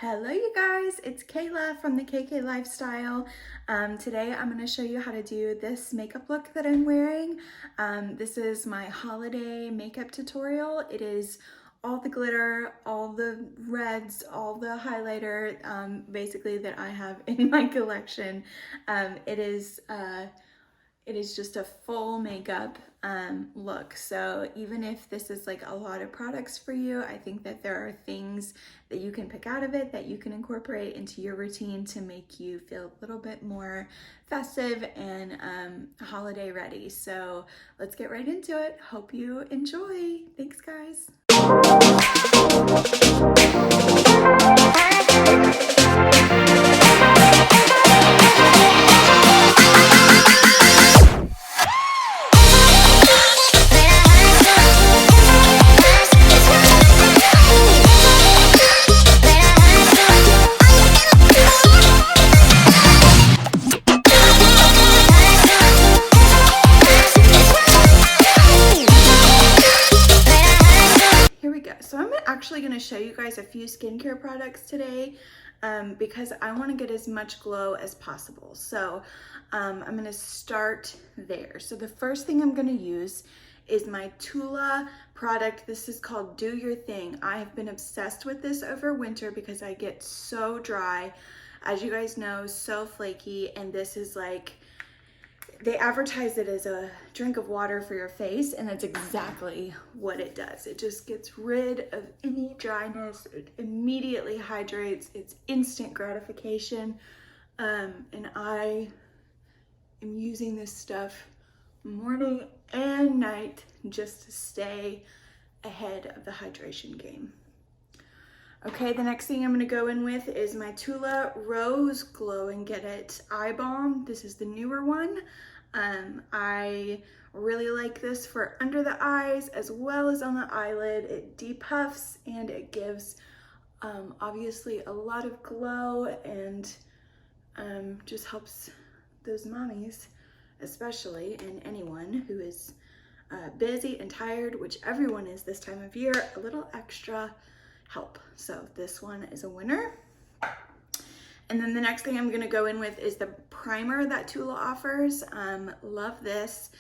Hello you guys, it's Kayla from the KK Lifestyle. Today I'm going to show you how to do this makeup look that I'm wearing. This is my holiday makeup tutorial. It is all the glitter, all the reds, all the highlighter, basically that I have in my collection. It is just a full makeup look. So even if this is like a lot of products for you, I think that there are things that you can pick out of it that you can incorporate into your routine to make you feel a little bit more festive and holiday ready. So let's get right into it. Hope you enjoy. Thanks, guys. So I'm actually going to show you guys a few skincare products today because I want to get as much glow as possible. So I'm going to start there. So the first thing I'm going to use is my Tula product. This is called Do Your Thing. I have been obsessed with this over winter because I get so dry. As you guys know, so flaky, and this is like, they advertise it as a drink of water for your face, and that's exactly what it does. It just gets rid of any dryness. It immediately hydrates. It's instant gratification. And I am using this stuff morning and night just to stay ahead of the hydration game. Okay, the next thing I'm gonna go in with is my Tula Rose Glow and Get It Eye Balm. This is the newer one. I really like this for under the eyes as well as on the eyelid. It depuffs and it gives obviously a lot of glow, and just helps those mommies, especially, and anyone who is busy and tired, which everyone is this time of year, a little extra help. So this one is a winner. And then the next thing I'm gonna go in with is the primer that Tula offers. Love this.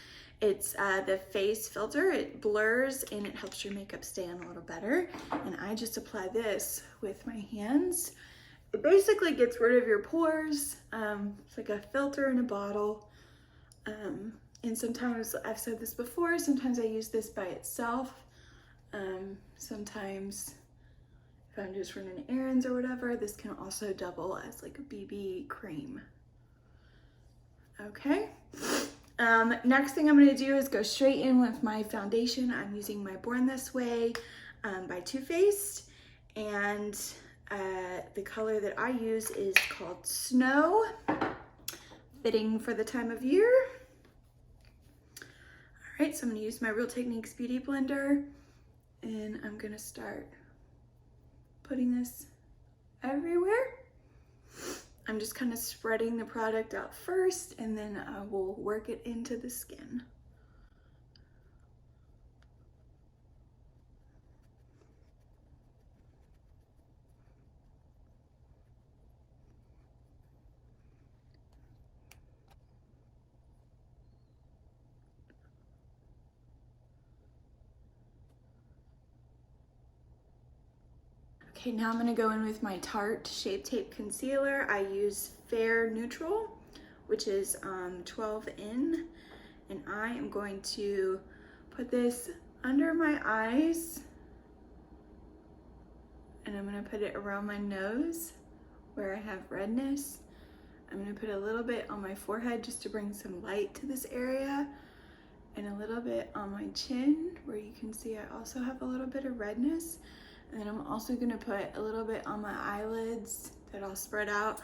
It's the face filter. It blurs and it helps your makeup stay on a little better. And I just apply this with my hands. It basically gets rid of your pores. It's like a filter in a bottle. And sometimes, I've said this before, sometimes I use this by itself. Sometimes if I'm just running errands or whatever, this can also double as like a BB cream. Okay. Next thing I'm going to do is go straight in with my foundation. I'm using my Born This Way by Too Faced, and the color that I use is called Snow, fitting for the time of year. All right, so I'm going to use my Real Techniques Beauty Blender, and I'm going to start putting this everywhere. I'm just kind of spreading the product out first, and then I will work it into the skin. Okay, now I'm gonna go in with my Tarte Shape Tape Concealer. I use Fair Neutral, which is 12 in, and I am going to put this under my eyes, and I'm gonna put it around my nose where I have redness. I'm gonna put a little bit on my forehead just to bring some light to this area, and a little bit on my chin where you can see I also have a little bit of redness. And then I'm also gonna put a little bit on my eyelids that I'll spread out.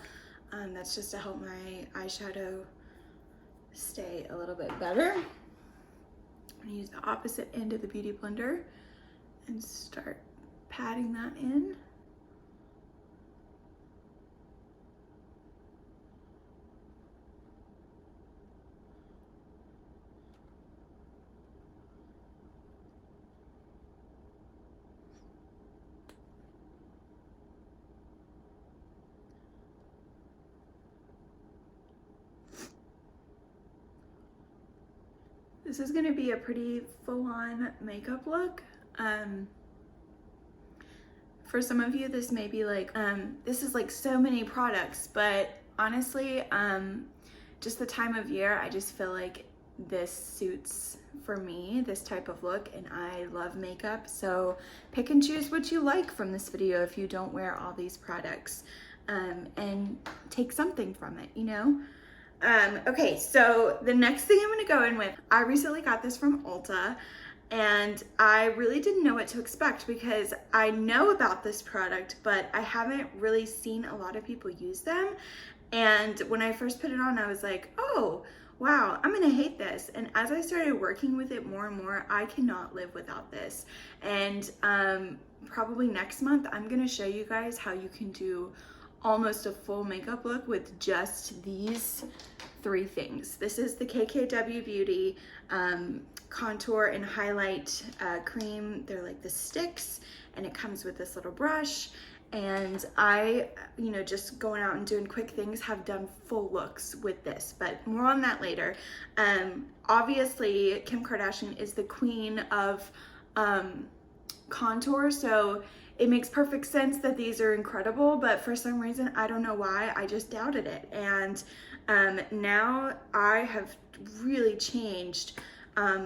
That's just to help my eyeshadow stay a little bit better. I'm gonna use the opposite end of the Beauty Blender and start patting that in. This is gonna be a pretty full-on makeup look. For some of you, this may be like, this is like so many products, but honestly, just the time of year, I just feel like this suits for me, this type of look, and I love makeup, so pick and choose what you like from this video if you don't wear all these products, and take something from it, you know? Okay, so the next thing I'm gonna go in with, I recently got this from Ulta, and I really didn't know what to expect because I know about this product, but I haven't really seen a lot of people use them. And when I first put it on, I was like, oh, wow, I'm gonna hate this. And as I started working with it more and more, I cannot live without this. And probably next month, I'm gonna show you guys how you can do almost a full makeup look with just these 3 things. This is the KKW Beauty contour and highlight cream. They're like the sticks, and it comes with this little brush. And I, you know, just going out and doing quick things, have done full looks with this, but more on that later. Obviously, Kim Kardashian is the queen of contour, so it makes perfect sense that these are incredible, but for some reason, I don't know why, I just doubted it. And now I have really changed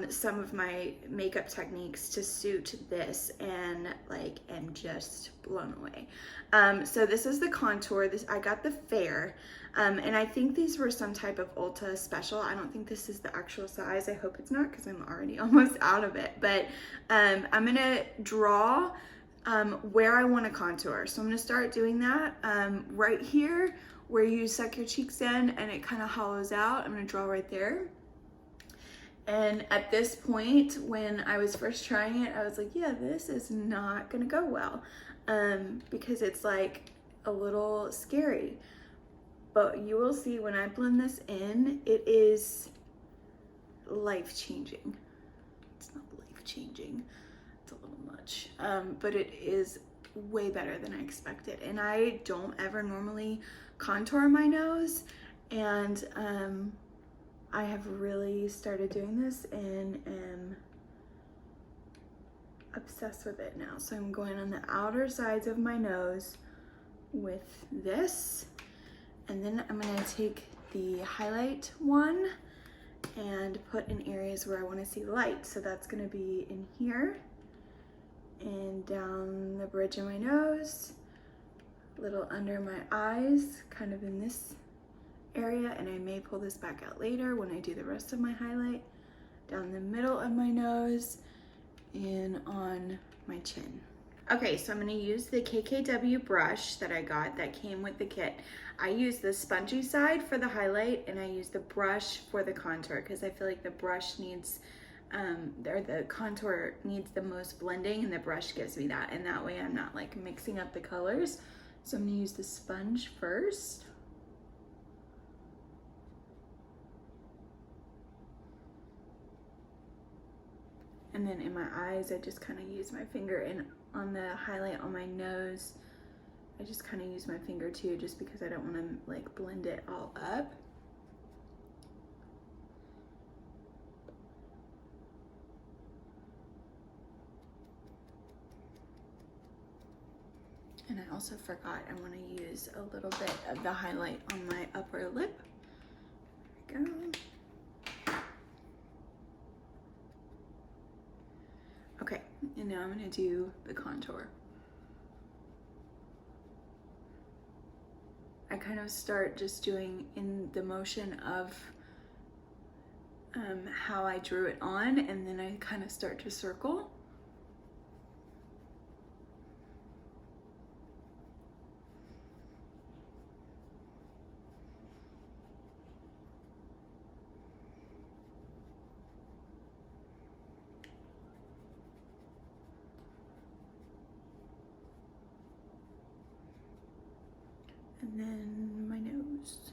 some of my makeup techniques to suit this, and like am just blown away. So this is the contour. I got the Fair, and I think these were some type of Ulta special. I don't think this is the actual size. I hope it's not, because I'm already almost out of it. But I'm gonna draw where I want to contour. So I'm gonna start doing that right here where you suck your cheeks in and it kind of hollows out. I'm gonna draw right there. And at this point, when I was first trying it, I was like, yeah, this is not gonna go well, because it's like a little scary. But you will see when I blend this in, it is life-changing. It's not life-changing, it's a little much, but it is way better than I expected. And I don't ever normally contour my nose, and I have really started doing this and am obsessed with it now. So I'm going on the outer sides of my nose with this, and then I'm gonna take the highlight one and put in areas where I wanna see light. So that's gonna be in here and down the bridge of my nose, a little under my eyes, kind of in this area, and I may pull this back out later when I do the rest of my highlight, down the middle of my nose and on my chin. Okay, so I'm gonna use the KKW brush that I got that came with the kit. I use the spongy side for the highlight, and I use the brush for the contour, because I feel like the brush needs, or the contour needs the most blending, and the brush gives me that, and that way I'm not like mixing up the colors. So I'm gonna use the sponge first. And then in my eyes, I just kind of use my finger, and on the highlight on my nose, I just kind of use my finger too, just because I don't want to like blend it all up. And I also forgot I want to use a little bit of the highlight on my upper lip. There we go. Okay, and now I'm gonna do the contour. I kind of start just doing in the motion of how I drew it on, and then I kind of start to circle. And then my nose.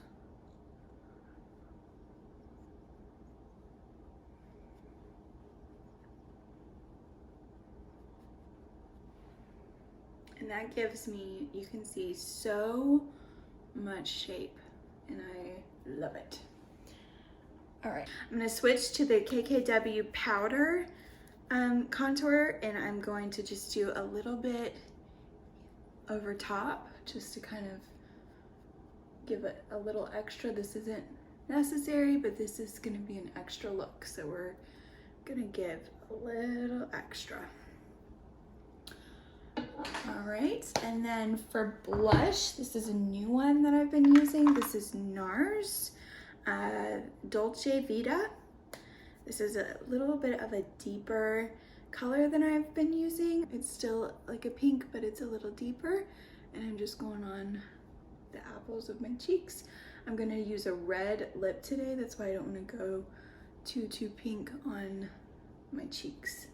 And that gives me, you can see, so much shape, and I love it. All right, I'm gonna switch to the KKW powder contour, and I'm going to just do a little bit over top just to kind of give it a little extra. This isn't necessary, but this is gonna be an extra look. So we're gonna give a little extra. All right, and then for blush, this is a new one that I've been using. This is NARS Dolce Vita. This is a little bit of a deeper color than I've been using. It's still like a pink, but it's a little deeper. And I'm just going on the apples of my cheeks. I'm gonna use a red lip today. That's why I don't wanna go too pink on my cheeks.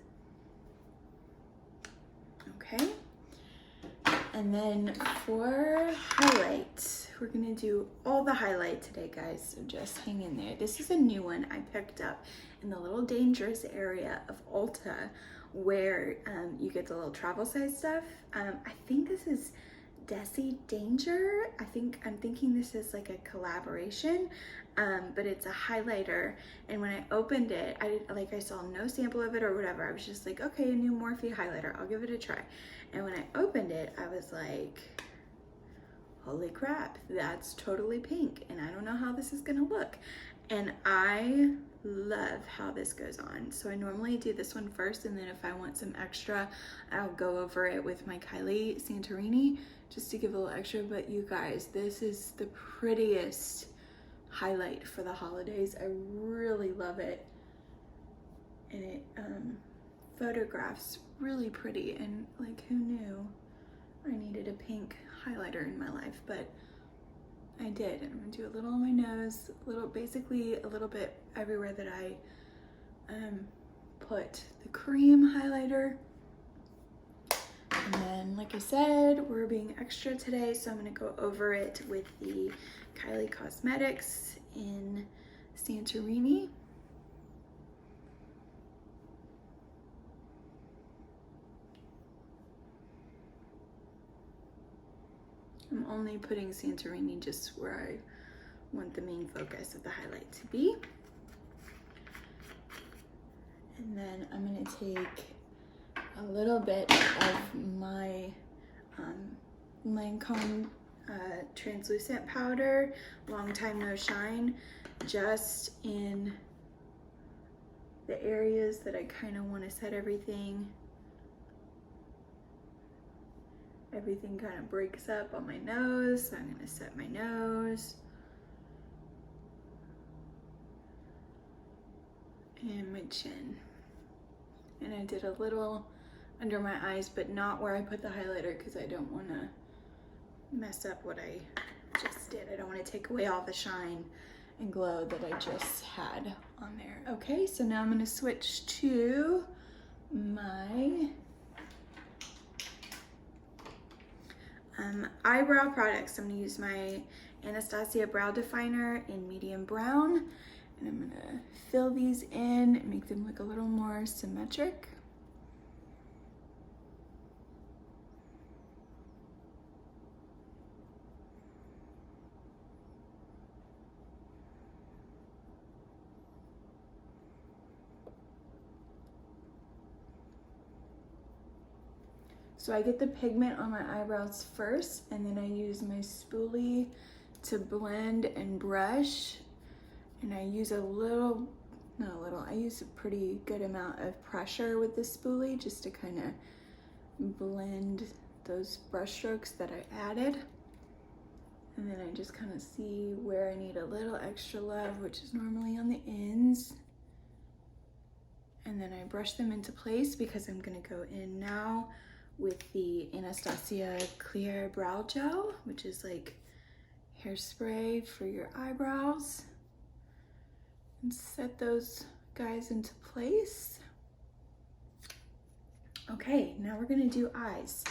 Okay. And then for highlight, we're gonna do all the highlight today, guys, so just hang in there. This is a new one I picked up in the little dangerous area of Ulta, where you get the little travel size stuff. I think this is Desi Danger. I'm thinking this is like a collaboration, but it's a highlighter. And when I opened it, I saw no sample of it or whatever. I was just like, okay, a new Morphe highlighter, I'll give it a try. And when I opened it, I was like, holy crap, that's totally pink, and I don't know how this is gonna look. And I love how this goes on. So I normally do this one first, and then if I want some extra, I'll go over it with my Kylie Santorini just to give a little extra. But you guys, this is the prettiest highlight for the holidays. I really love it. And it photographs really pretty, and like, who knew I needed a pink highlighter in my life, but I did. And I'm gonna do a little on my nose, basically a little bit everywhere that I put the cream highlighter. And then, like I said, we're being extra today, so I'm gonna go over it with the Kylie Cosmetics in Santorini. I'm only putting Santorini just where I want the main focus of the highlight to be. And then I'm gonna take a little bit of my Lancome translucent powder, Long Time No Shine, just in the areas that I kind of want to set everything. Everything kind of breaks up on my nose, so I'm gonna set my nose and my chin. And I did a little under my eyes, but not where I put the highlighter, because I don't want to mess up what I just did. I don't want to take away all the shine and glow that I just had on there. Okay, so now I'm gonna switch to my eyebrow products. I'm gonna use my Anastasia Brow Definer in medium brown, and I'm gonna fill these in and make them look a little more symmetric. So I get the pigment on my eyebrows first, and then I use my spoolie to blend and brush. And I use I use a pretty good amount of pressure with the spoolie just to kind of blend those brush strokes that I added. And then I just kind of see where I need a little extra love, which is normally on the ends. And then I brush them into place, because I'm gonna go in now with the Anastasia Clear Brow Gel, which is like hairspray for your eyebrows, and set those guys into place. Okay, now we're gonna do eyes.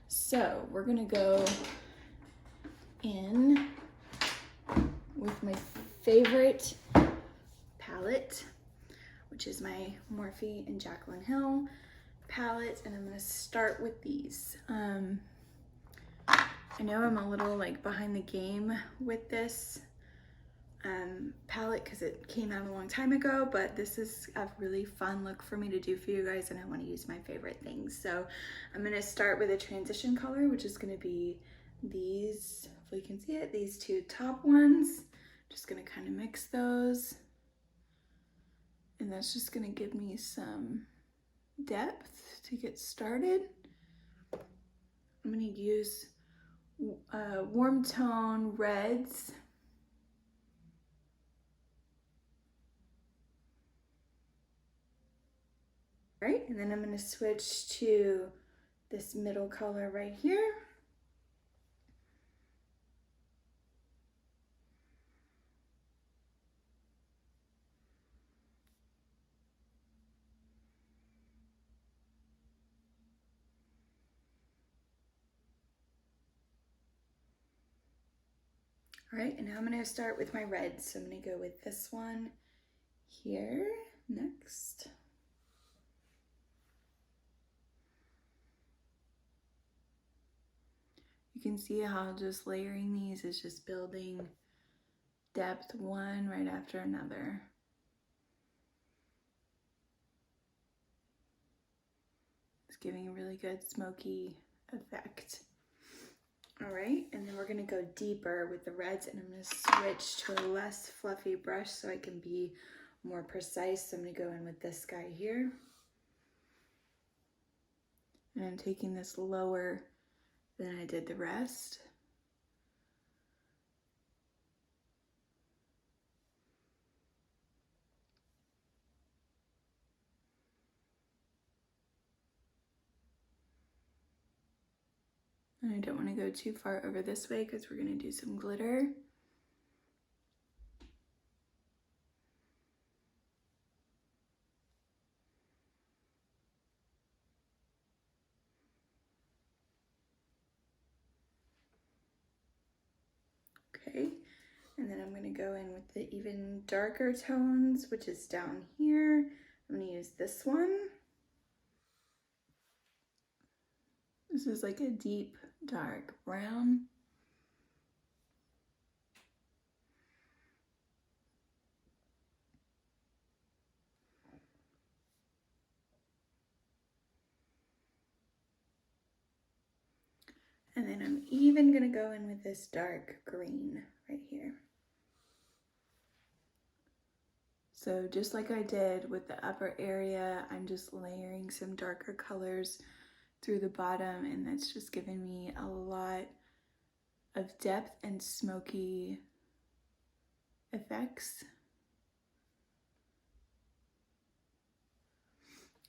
So we're gonna go in with my favorite palette, which is my Morphe and Jaclyn Hill palette, and I'm gonna start with these. I know I'm a little like behind the game with this, palette because it came out a long time ago, but this is a really fun look for me to do for you guys, and I want to use my favorite things. So I'm going to start with a transition color, which is going to be these, hopefully you can see it, these two top ones. Just going to kind of mix those, and that's just going to give me some depth to get started. I'm going to use warm tone reds. Right, and then I'm going to switch to this middle color right here. All right, and now I'm going to start with my reds. So I'm going to go with this one here next. You can see how just layering these is just building depth one right after another. It's giving a really good smoky effect. All right, and then we're gonna go deeper with the reds, and I'm gonna switch to a less fluffy brush so I can be more precise. So I'm gonna go in with this guy here. And I'm taking this lower than I did the rest. And I don't want to go too far over this way because we're going to do some glitter. Okay, and then I'm going to go in with the even darker tones, which is down here. I'm going to use this one. This is like a deep dark brown. And then I'm even gonna go in with this dark green right here. So just like I did with the upper area, I'm just layering some darker colors through the bottom, and that's just giving me a lot of depth and smoky effects.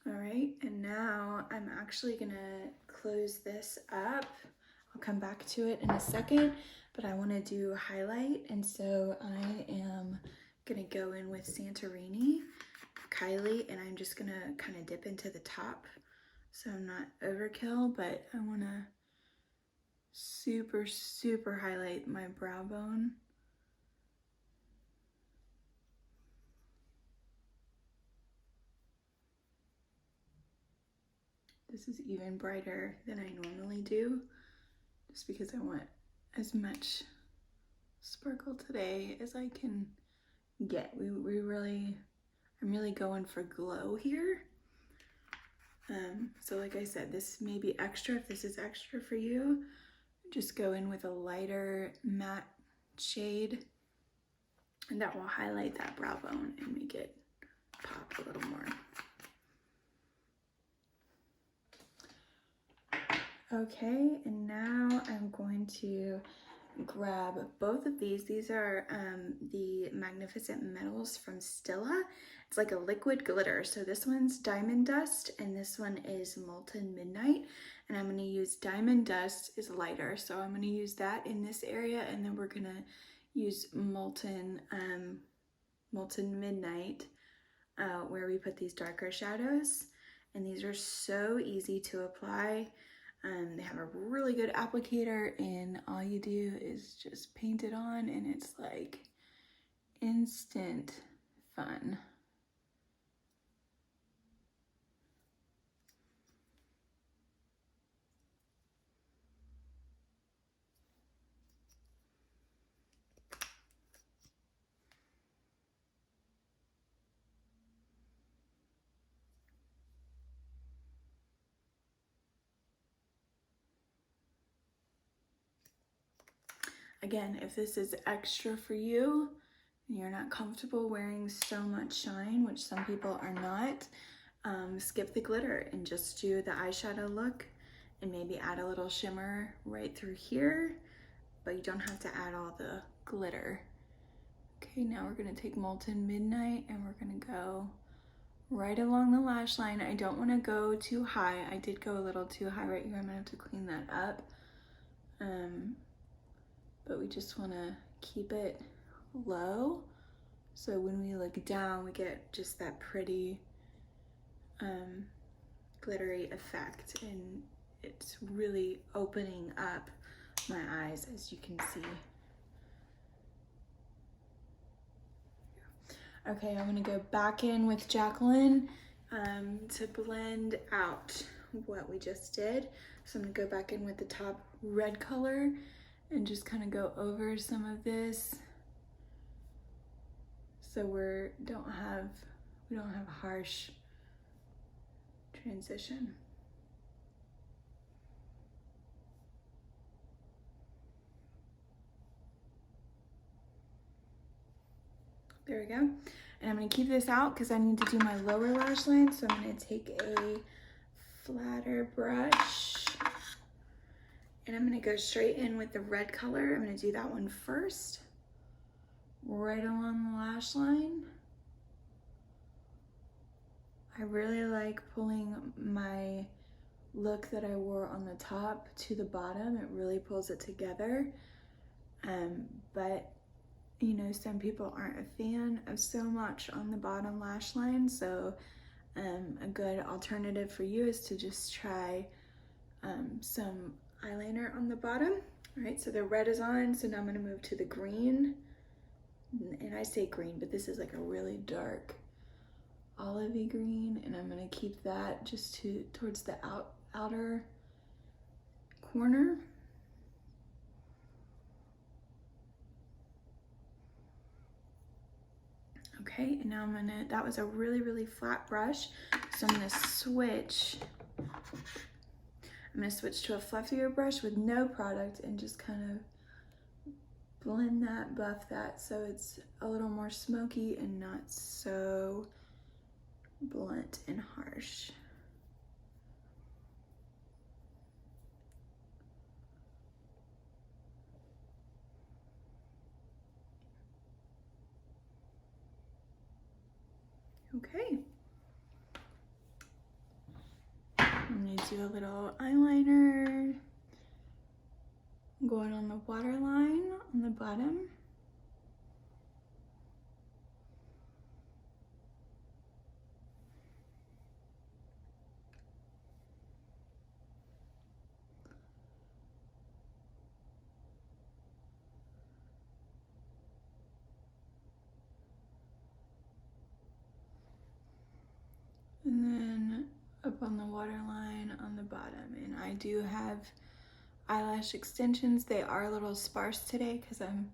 All right, and now I'm actually gonna close this up. I'll come back to it in a second, but I wanna do highlight, and so I am gonna go in with Santorini, Kylie, and I'm just gonna kind of dip into the top so I'm not overkill, but I wanna super highlight my brow bone. This is even brighter than I normally do, just because I want as much sparkle today as I can get. I'm really going for glow here. So like I said, this may be extra. If this is extra for you, just go in with a lighter matte shade, and that will highlight that brow bone and make it pop a little more. Okay, and now I'm going to grab both of these. These are the Magnificent Metals from Stila. It's like a liquid glitter. So this one's Diamond Dust, and this one is Molten Midnight. And I'm going to use Diamond Dust is lighter, so I'm going to use that in this area, and then we're going to use Molten Midnight where we put these darker shadows. And these are so easy to apply. They have a really good applicator, and all you do is just paint it on, and it's like instant fun. Again, if this is extra for you and you're not comfortable wearing so much shine, which some people are not, skip the glitter and just do the eyeshadow look and maybe add a little shimmer right through here, but you don't have to add all the glitter. Okay, now we're gonna take Molten Midnight and we're gonna go right along the lash line. I don't wanna go too high. I did go a little too high right here. I'm gonna have to clean that up. But we just wanna keep it low. So when we look down, we get just that pretty glittery effect, and it's really opening up my eyes, as you can see. Okay, I'm gonna go back in with Jacqueline to blend out what we just did. So I'm gonna go back in with the top red color and just kind of go over some of this, so we don't have harsh transition. There we go. And I'm gonna keep this out because I need to do my lower lash line. So I'm gonna take a flatter brush and I'm gonna go straight in with the red color. I'm gonna do that one first, right along the lash line. I really like pulling my look that I wore on the top to the bottom. It really pulls it together. But you know, some people aren't a fan of so much on the bottom lash line. So a good alternative for you is to just try some eyeliner on the bottom. All right, so the red is on, so now I'm gonna move to the green. And I say green, but this is like a really dark olivey green, and I'm gonna keep that just towards the outer corner. Okay, and now that was a really, really flat brush, so I'm gonna switch to a fluffier brush with no product and just kind of blend that, buff that, so it's a little more smoky and not so blunt and harsh. Okay. I'm gonna do a little eyeliner going on the waterline on the bottom. And then up on the waterline on the bottom. And I do have eyelash extensions. They are a little sparse today because I'm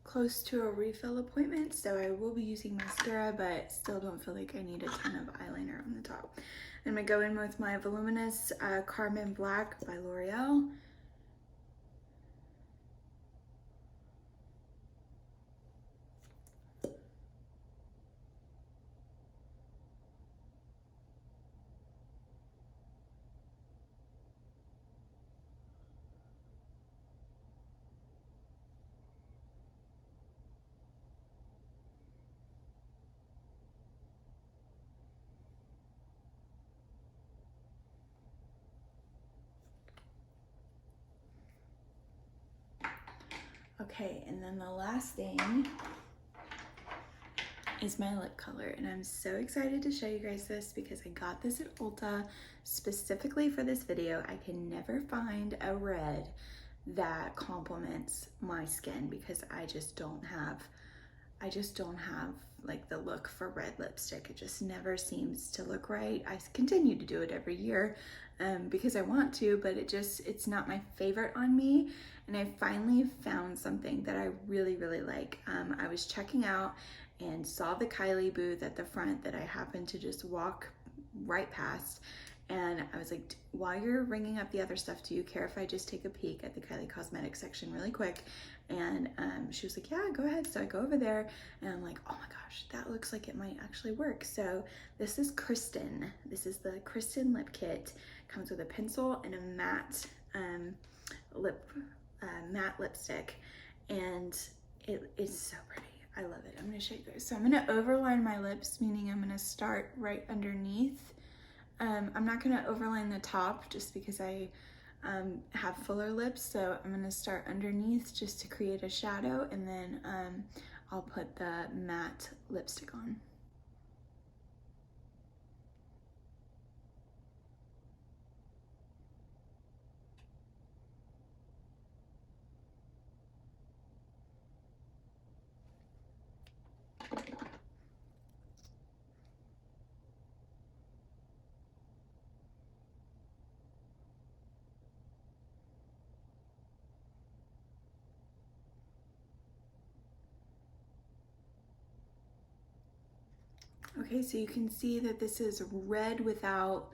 close to a refill appointment, so I will be using mascara, but still don't feel like I need a ton of eyeliner on the top. I'm gonna go in with my Voluminous Carmine Black by L'Oreal. Okay, and then the last thing is my lip color, and I'm so excited to show you guys this because I got this at Ulta specifically for this video. I can never find a red that complements my skin because I just don't have like the look for red lipstick. It just never seems to look right. I continue to do it every year because I want to, but it's not my favorite on me. And I finally found something that I really, really like. I was checking out and saw the Kylie booth at the front that I happened to just walk right past. And I was like, while you're ringing up the other stuff, do you care if I just take a peek at the Kylie Cosmetics section really quick? And she was like, yeah, go ahead. So I go over there and I'm like, oh my gosh, that looks like it might actually work. So this is Kristen. This is the Kristen lip kit. Comes with a pencil and a matte matte lipstick, and it is so pretty. I love it. I'm gonna show you guys. So I'm gonna overline my lips, meaning I'm gonna start right underneath. I'm not gonna overline the top just because I have fuller lips, so I'm gonna start underneath just to create a shadow, and then I'll put the matte lipstick on. Okay, so you can see that this is red without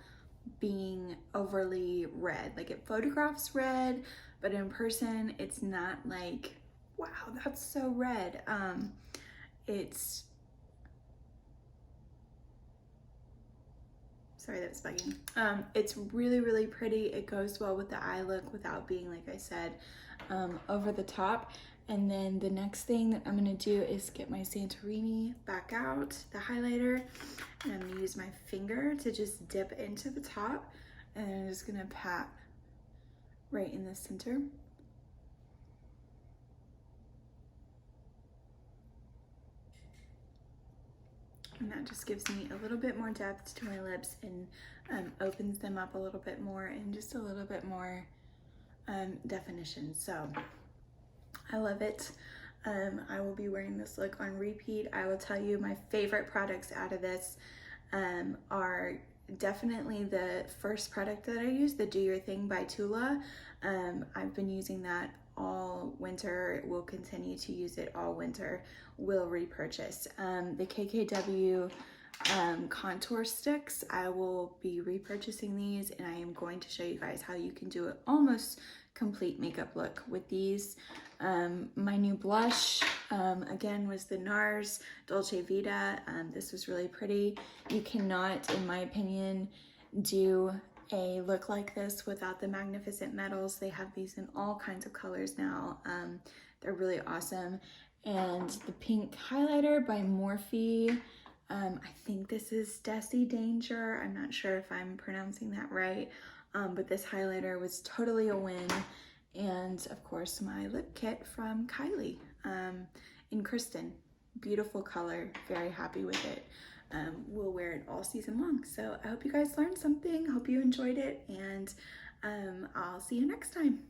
being overly red. Like it photographs red, but in person it's not like, wow, that's so red. It's, sorry, that's bugging. It's really, really pretty. It goes well with the eye look without being, like I said, over the top. And then the next thing that I'm gonna do is get my Santorini back out, the highlighter, and I'm gonna use my finger to just dip into the top, and then I'm just gonna pat right in the center. And that just gives me a little bit more depth to my lips and opens them up a little bit more and just a little bit more definition. So I love it. I will be wearing this look on repeat. I will tell you my favorite products out of this are definitely the first product that I used, the Do Your Thing by Tula. I've been using that all winter. Will continue to use it all winter. Will repurchase. The KKW contour sticks, I will be repurchasing these, and I am going to show you guys how you can do an almost complete makeup look with these. My new blush, again, was the NARS Dolce Vita. This was really pretty. You cannot, in my opinion, do a look like this without the Magnificent Metals. They have these in all kinds of colors now. They're really awesome. And the pink highlighter by Morphe. I think this is Desi Danger. I'm not sure if I'm pronouncing that right. But this highlighter was totally a win. And of course my lip kit from Kylie in Kristen. Beautiful color, very happy with it. We'll wear it all season long. So I hope you guys learned something, hope you enjoyed it, and I'll see you next time.